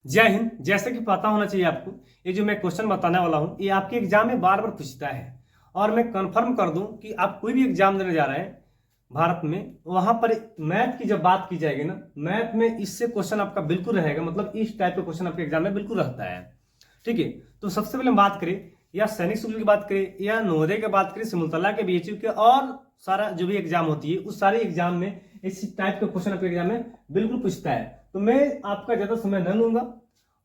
जय हिंद। जैसे कि पता होना चाहिए आपको, ये जो मैं क्वेश्चन बताने वाला हूँ ये आपके एग्जाम में बार बार पूछता है। और मैं कंफर्म कर दूं कि आप कोई भी एग्जाम देने जा रहे हैं भारत में, वहां पर मैथ की जब बात की जाएगी ना, मैथ में इससे क्वेश्चन आपका बिल्कुल रहेगा। मतलब इस टाइप का क्वेश्चन आपके एग्जाम में बिल्कुल रहता है। ठीक है, तो सबसे पहले हम बात करें या सैनिक शुल्क की बात करें या नवोदय की बात करें, सिमुलतला के, बीएचयू के और सारा जो भी एग्जाम होती है उस सारे एग्जाम में इस टाइप का क्वेश्चन आपके एग्जाम में बिल्कुल पूछता है। तो मैं आपका ज्यादा समय न लूंगा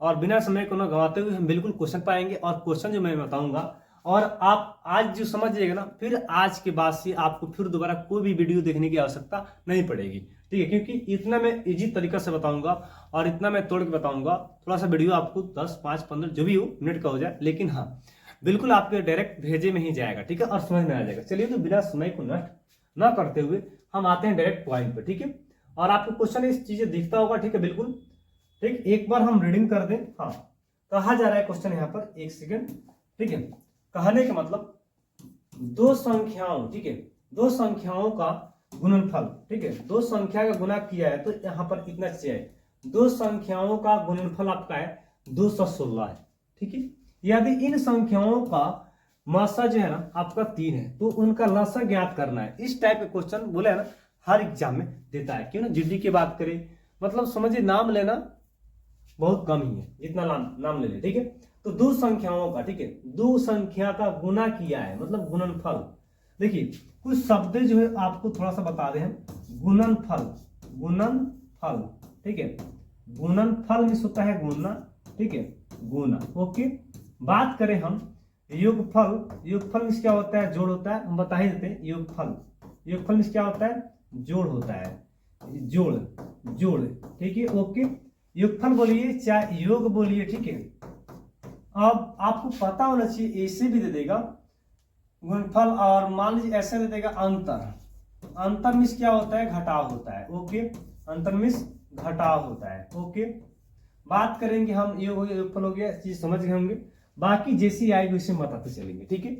और बिना समय को न गंवाते हुए हम बिल्कुल क्वेश्चन पाएंगे। और क्वेश्चन जो मैं बताऊंगा और आप आज जो समझ जाइएगा ना, फिर आज के बाद से आपको फिर दोबारा कोई भी वीडियो देखने की आवश्यकता नहीं पड़ेगी। ठीक है, क्योंकि इतना मैं इजी तरीका से बताऊंगा और इतना मैं तोड़ के बताऊंगा। थोड़ा सा वीडियो आपको 10, 5, 15 जो भी हो मिनट का हो जाए, लेकिन हाँ बिल्कुल आपके डायरेक्ट भेजे में ही जाएगा। ठीक है, और समझ में आ जाएगा। चलिए, तो बिना समय को नष्ट ना करते हुए हम आते हैं डायरेक्ट पॉइंट पे। ठीक है, और आपको क्वेश्चन इस चीजें दिखता होगा। ठीक है, बिल्कुल ठीक। एक बार हम रीडिंग कर दें। हाँ, कहा जा रहा है क्वेश्चन यहाँ पर, एक सेकेंड। ठीक है, कहने का मतलब दो संख्याओं, ठीक है, दो संख्याओं का गुणनफल। ठीक है, दो संख्या का गुना किया है तो यहाँ पर कितना चाहिए। दो संख्याओं का गुणनफल आपका है 216 है। ठीक है, यदि इन संख्याओं का मासा जो है ना आपका 3 है तो उनका लसा ज्ञात करना है। इस टाइप के क्वेश्चन बोले है ना, हर एग्जाम में देता है। क्यों ना, जीडी की बात करें, मतलब समझिए नाम लेना बहुत कम ही है, जितना नाम ले ले। ठीक है, तो दो संख्याओं का, ठीक है, दो संख्या का गुना किया है मतलब गुणनफल। देखिए कुछ शब्द जो है आपको थोड़ा सा बता दें हम। गुणनफल, गुणनफल, ठीक है, गुणनफल में होता है गुना। ठीक है, गुना। ओके, बात करें हम योगफल, योगफल में क्या होता है, जोड़ होता है। हम बता ही देते हैं योगफल, योगफल में क्या होता है, जोड़ होता है, जोड़, जोड़। ठीक है, ओके, योगफल बोलिए चाहे योग बोलिए। ठीक है, अब आपको पता होना चाहिए, ऐसे भी दे देगा गुणनफल और मान लीजिए ऐसे दे देगा अंतर। अंतर में क्या होता है, घटाव होता है। ओके, अंतर में घटाव होता है। ओके, बात करेंगे हम योग योगफल हो गया, चीज समझ गए होंगे। बाकी जैसी आएगी वैसे बताते चलेंगे। ठीक है,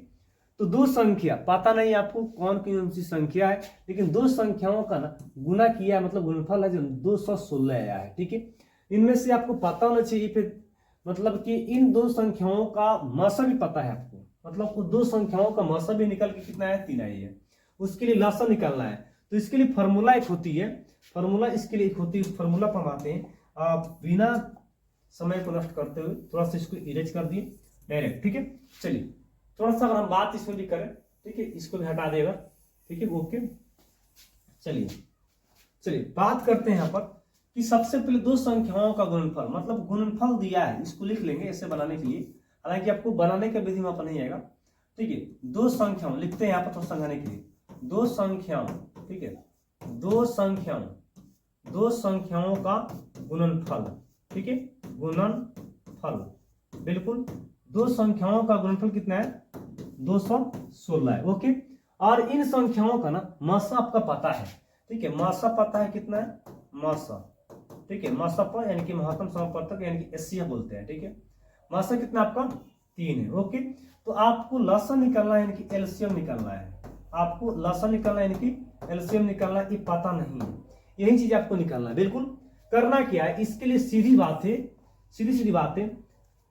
तो दो संख्या पता नहीं आपको कौन सी संख्या है, लेकिन दो संख्याओं का ना गुना किया मतलब गुणनफल है जो 216 आया है। ठीक है, इनमें से आपको पता होना चाहिए फिर, मतलब कि इन दो संख्याओं का मसा भी पता है आपको। मतलब वो दो संख्याओं का मसा भी निकल के कितना है, 3 आई है। उसके लिए लसा निकालना है, तो इसके लिए फॉर्मूला एक होती है, फॉर्मूला इसके लिए एक होती है, फॉर्मूला पर आते हैं। आप बिना समय को नष्ट करते हुए थोड़ा सा इसको इरेज कर दिए डायरेक्ट। ठीक है, चलिए थोड़ा सा अगर हम बात इसमें भी करें, ठीक है, इसको भी हटा देगा। ठीक है, ओके, चलिए चलिए बात करते हैं यहाँ पर कि सबसे पहले दो संख्याओं का गुणनफल, मतलब गुणनफल दिया है, इसको लिख लेंगे ऐसे बनाने के लिए। हालांकि आपको बनाने का विधि वहां पर नहीं आएगा। ठीक है, दो संख्याओं लिखते हैं यहाँ पर थोड़ा समझाने के लिए। दो संख्याओं, ठीक है, दो संख्याओं, दो संख्याओं का गुणनफल। ठीक है, गुणनफल, बिल्कुल दो संख्याओं का गुणनफल कितना है, 216 है। ओके, और इन संख्याओं का ना मासा आपका पता है। ठीक है, मासा पता है कितना है, मासा। ठीक है, मासा पर यानी कि महत्तम समापवर्तक यानी कि एससीएफ बोलते हैं। ठीक है, मासा कितना आपका 3 है। ओके, तो आपको लसा निकालना है यानी कि एलसीएम निकालना है। आपको लसा निकालना है यानी कि एलसीएम निकालना है, ये पता नहीं है, यही चीज आपको निकालना है। बिल्कुल करना क्या है, इसके लिए सीधी बात है, सीधी सीधी बात है,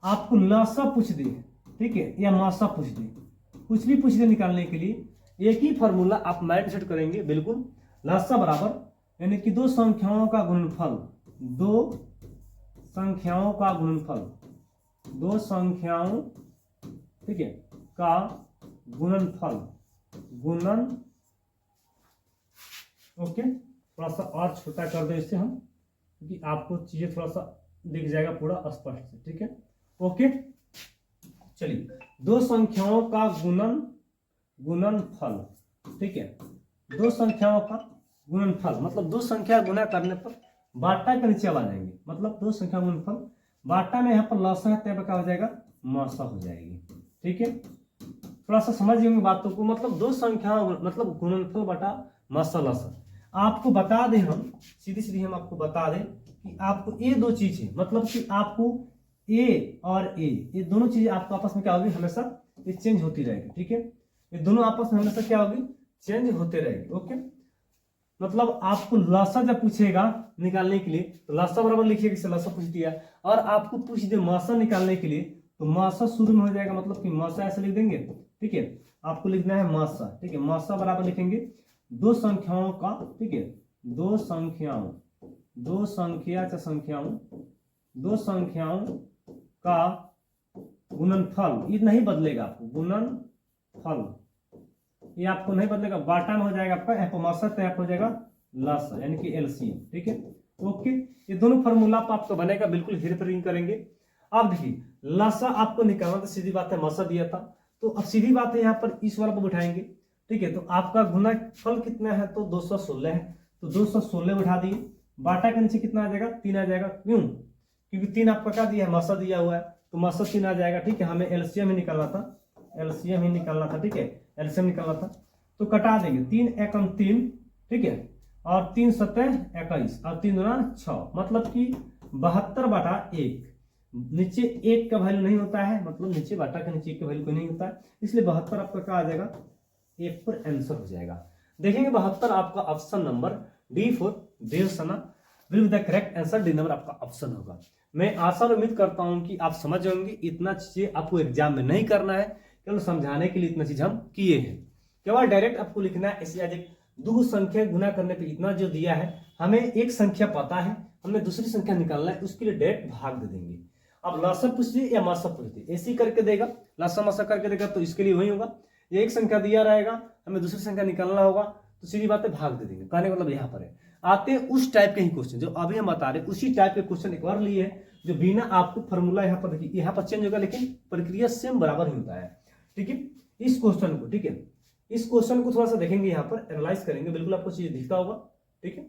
आपको लसा पूछ दे, ठीक है, या मासा पूछ दे, कुछ भी पूछ दे निकालने के लिए एक ही फॉर्मूला आप माइंड सेट करेंगे। बिल्कुल लसा बराबर यानी कि दो संख्याओं का गुणनफल, दो संख्याओं का गुणनफल, दो संख्याओं, ठीक है, का गुणनफल, गुणन। ओके, थोड़ा सा और छोटा कर दो इससे हम, क्योंकि आपको चीजें थोड़ा सा दिख जाएगा पूरा स्पष्ट से। ठीक है, ओके, चलिए दो संख्याओं का गुणन, गुणनफल। ठीक है, दो संख्याओं का गुणनफल मतलब दो संख्या गुना करने पर बाटा के नीचे आ जाएंगे। मतलब दो संख्या गुणनफल, बाटा में यहाँ पर लसा है तब क्या हो जाएगा, मासा हो जाएगी। ठीक है, थोड़ा सा समझ होंगे बातों को। मतलब दो संख्या मतलब गुणनफल बटा मासा लसा। आपको बता दें हम, सीधी सीधी हम आपको बता दें कि आपको ये दो चीज है, मतलब कि आपको ए और ए, ये दोनों चीजें आपको आपस में क्या होगी, हमेशा ये चेंज होती रहेगी। ठीक है, ये दोनों आपस में हमेशा क्या होगी, चेंज होते रहेगी। ओके, मतलब आपको लसा जब पूछेगा निकालने के लिए तो लसा बराबर लिखिएगा, इसे लसा पूछ दिया। और आपको पूछ दे मासा निकालने के लिए तो मासा शुरू में हो जाएगा, मतलब कि मासा ऐसे लिख देंगे, ठीक है। आपको लिखना है मासा, ठीक है। मासा बराबर लिखेंगे दो संख्याओं का, ठीक है, दो संख्याओं का गुणनफल। ये नहीं बदलेगा आपको, गुणनफल ये आपको नहीं बदलेगा, बाटा में हो जाएगा आपका एफ मासा तो एफ हो जाएगा लसा, यानी कि एलसीएम, ठीक है। ओके, ये दोनों फॉर्मूला आपका बनेगा, बिल्कुल हेर फेर करेंगे। अब देखिए लसा आपको निकालना तो सीधी बात है, मासा दिया था तो अब सीधी बात है यहाँ पर इस वाला पर उठाएंगे, ठीक है। तो आपका गुणनफल कितना है तो 216 है, तो 216 उठा दिए, बाटा के नीचे कितना आ जाएगा 3 आ जाएगा, क्यों? क्योंकि 3 आपका क्या दिया है, मासा दिया हुआ है, तो मासा 3 आ जाएगा, ठीक है। हमें एलसीएम ही निकालना था, ठीक है, एलसीएम निकालना था। तो कटा देंगे 3 एकम 3, ठीक है, और 3 सतह 21 और 3 दूना 6, मतलब कि 72/1। नीचे 1 का वैल्यू नहीं होता है, मतलब नीचे बाटा के नीचे 1 का वैल्यू नहीं होता है, इसलिए 72 आपका क्या आ जाएगा, 1 पर आंसर हो जाएगा। देखेंगे 72 आपका ऑप्शन नंबर डी फॉर देवसना will be the correct answer, D number आपका ऑप्शन होगा। मैं आशा और उम्मीद करता हूं कि आप समझ जाएंगे। इतना चीजें आपको एग्जाम में नहीं करना है, केवल समझाने के लिए इतना चीज हम किए हैं। केवल डायरेक्ट आपको लिखना है ऐसे आज दो संख्या गुना करने पे इतना जो दिया है, हमें एक संख्या पता है, हमें दूसरी संख्या निकालना है, उसके लिए डायरेक्ट भाग दे देंगे। अब लासा पूछ लिए या मासा पूछ लिए, ऐसे करके देगा, लासा मासा करके देगा, तो इसके लिए वही होगा, ये एक संख्या दिया रहेगा, हमें दूसरी संख्या निकालना होगा, तो सीधी बात है भाग दे देंगे। कहने का मतलब यहाँ पर है, आते हैं उस टाइप के ही क्वेश्चन जो अभी हम बता रहे हैं, उसी टाइप के क्वेश्चन एक बार लिए हैं, जो बिना आपको फॉर्मूला यहाँ पर देखिए, यहाँ पर चेंज होगा लेकिन प्रक्रिया सेम बराबर ही होता है, ठीक है। इस क्वेश्चन को, ठीक है, इस क्वेश्चन को थोड़ा सा देखेंगे, यहाँ पर एनालाइज करेंगे, बिल्कुल आपको चीज दिखता होगा, ठीक है।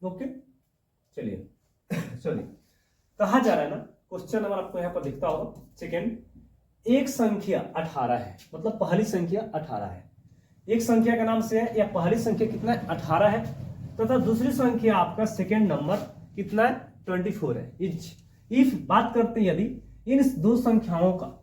ओके, चलिए कहा जा रहा है ना, क्वेश्चन नंबर आपको यहाँ पर दिखता होगा सेकेंड। एक संख्या 18 है, मतलब पहली संख्या 18 है, एक संख्या का नाम से है, या पहली संख्या कितना है 18 है, तथा दूसरी संख्या आपका सेकेंड नंबर कितना है 24 है। इफ बात करते हैं यदि इन दो संख्याओं का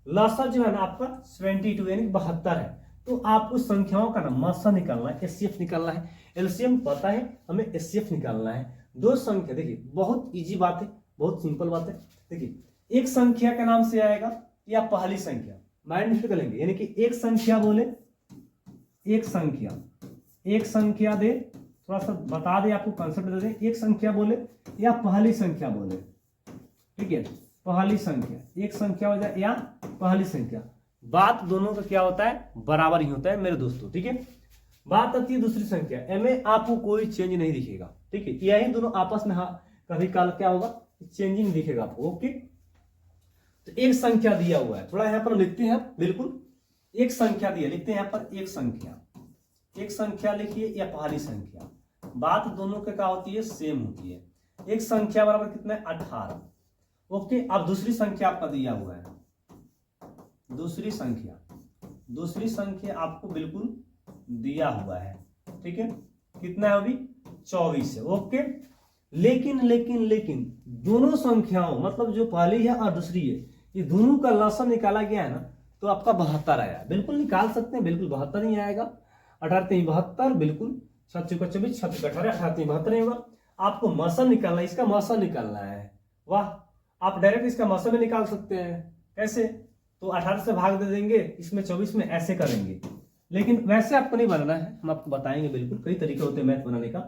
लसा जो है ना आपका 72 यानी 72 है, तो आपको संख्याओं का ना मासा निकालना है, एचसीएफ निकालना है, एलसीएम पता है, हमें एचसीएफ निकालना है। दो संख्या, देखिए बहुत इजी बात है, बहुत सिंपल बात है। देखिए एक संख्या का नाम से आएगा या पहली संख्या, माइंड में कर लेंगे, यानी कि एक संख्या बोले, एक संख्या दे, थोड़ा सा बता दे आपको कंसेप्ट दे दे, एक संख्या बोले या पहली संख्या बोले, ठीक है, पहली संख्या, एक संख्या हो जाए या पहली संख्या, बात दोनों का क्या होता है, बराबर ही होता है मेरे दोस्तों, ठीक है। बात आती है दूसरी संख्या, एमे आपको कोई चेंज नहीं दिखेगा, ठीक है, यही दोनों आपस में कभी काल क्या होगा, चेंजिंग दिखेगा आपको, ओके। तो एक संख्या दिया हुआ है, थोड़ा यहाँ पर लिखते हैं, बिल्कुल एक संख्या दिया, लिखते हैं यहाँ पर एक संख्या लिखिए या पहली संख्या, बात दोनों के क्या होती है, सेम होती है। एक संख्या बराबर कितना है 18, ओके। अब दूसरी संख्या आपका दिया हुआ है, दूसरी संख्या आपको बिल्कुल दिया हुआ है, ठीक है, कितना है अभी 24 है, ओके। लेकिन दोनों संख्याओं, मतलब जो पहली है और दूसरी है, ये दोनों का लसा निकाला गया है ना, तो आपका 72 आया, बिल्कुल निकाल सकते हैं, बिल्कुल 72 ही आएगा, 18 3 72, बिल्कुल 7 चौका 24, 7 18, 18 3 72 नहीं होगा। आपको मासा निकालना है, इसका मासा निकालना है, वाह, आप डायरेक्ट इसका मासा में निकाल सकते हैं, कैसे, तो 18 से भाग दे देंगे, इसमें 24 में ऐसे करेंगे, लेकिन वैसे आपको नहीं बनाना है, हम आपको बताएंगे, बिल्कुल कई तरीके होते हैं मैथ बनाने का।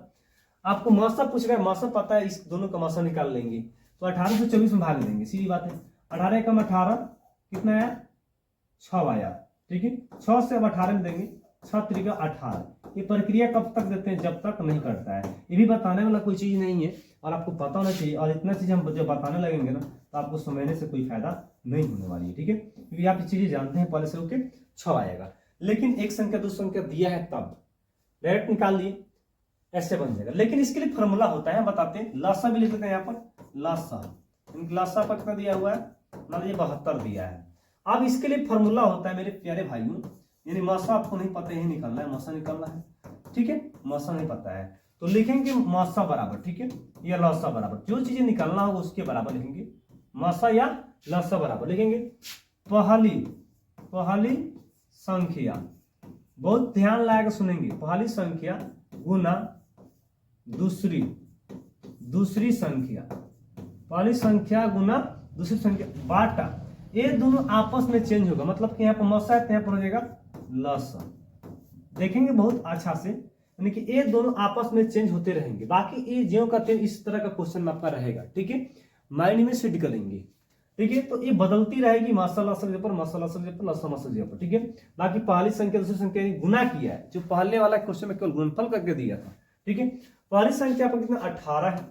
आपको मासा पूछ रहा है, मासा पता है, इस दोनों का मासा निकाल लेंगे, तो 18 से 24 में भाग देंगे, सीधी बात है। 18 कम 18 कितना आया, 6 आया, ठीक है, 6 से अब 18 में देंगे, 6 त्रिका 18। ये प्रक्रिया कब तक देते हैं, जब तक नहीं करता है, ये भी बताने वाला कोई चीज नहीं है, और आपको पता होना चाहिए। और इतना चीज हम जब बताने लगेंगे ना, तो आपको समझने से कोई फायदा नहीं होने वाली है, ठीक है, क्योंकि आप ये चीजें जानते हैं पहले से, ओके। 6 आएगा, लेकिन एक संख्या दूसरी संख्या दिया है तब डायरेक्ट निकाल दिए, ऐसे बन जाएगा। लेकिन इसके लिए फॉर्मूला होता है, बताते हैं, लासा भी लिख देते हैं यहाँ पर, लासा पर कितना दिया हुआ है, मान लीजिए 72 दिया है। अब इसके लिए फॉर्मूला होता है मेरे प्यारे भाइयों, यानी मासा आपको नहीं पता है, निकालना है, मासा निकालना है, ठीक है, मासा नहीं पता है तो लिखेंगे मासा बराबर, ठीक है, या लासा बराबर, जो चीजें निकालना होगा उसके बराबर लिखेंगे, मासा या लासा बराबर लिखेंगे। पहली संख्या, बहुत ध्यान लगाकर सुनेंगे, पहली संख्या गुना दूसरी संख्या, पहली संख्या गुना दूसरी संख्या बाटा, ये दोनों आपस में चेंज होगा। मतलब कि यहाँ पर मसा है तो यहाँ पर हो जाएगा लसा। देखेंगे बहुत अच्छा से, यानी कि ये दोनों आपस में चेंज होते रहेंगे। बाकी ये ज्यों का त्यों इस तरह का क्वेश्चन आपका रहेगा, ठीक है, माइंड में सेट कर लेंगे, ठीक है। तो ये बदलती रहेगी, मसाला असल पर मसाला असल पर लसा मसल पर, ठीक है। बाकी पहली संख्या दूसरी संख्या गुना किया है, जो पहले वाला क्वेश्चन में केवल गुणनफल करके दिया था, ठीक है। पहली संख्या आपका कितना 18 है,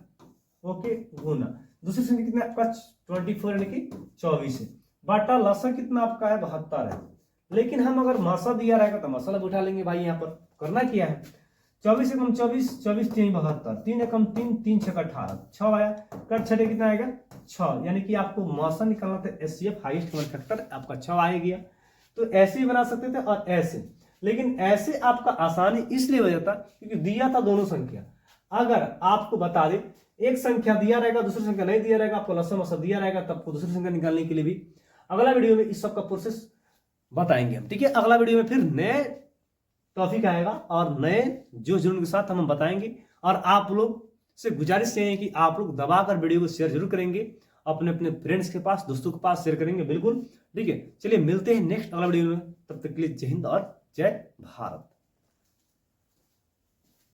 ओके, गुना दूसरी संख्या कितना आपका 24 यानी कि 24 है, बाटा लसा कितना आपका है 72 है। लेकिन हम अगर मसा दिया रहेगा तो मसाला उठा लेंगे भाई, यहाँ पर करना क्या है, 24 एकम 24, 24 3 72, 3 एकम 3, 3 6 18, 6 आया, कट छठे कितना आएगा 6, यानी कि आपको मौसा निकालना था एचसीएफ हाईएस्ट कॉमन फैक्टर, आपका 6 आ गया। तो ऐसे ही बना सकते थे और ऐसे, लेकिन ऐसे आपका आसानी इसलिए हो जाता क्योंकि दिया था दोनों संख्या। अगर आपको बता दे एक संख्या दिया रहेगा दूसरी संख्या नहीं दिया रहेगा, आपको लसा मसा दिया रहेगा, तब आपको दूसरी संख्या निकालने के लिए भी अगला वीडियो में इस सब का प्रोसेस बताएंगे हम, ठीक है। अगला वीडियो में फिर नए टॉपिक आएगा और नए जो जुर्म के साथ हम बताएंगे। और आप लोग से गुजारिश है कि आप लोग दबाकर वीडियो को शेयर जरूर करेंगे, अपने अपने फ्रेंड्स के पास, दोस्तों के पास शेयर करेंगे, बिल्कुल, ठीक है। चलिए मिलते हैं नेक्स्ट अगला वीडियो में, तब तक के लिए जय हिंद और जय भारत।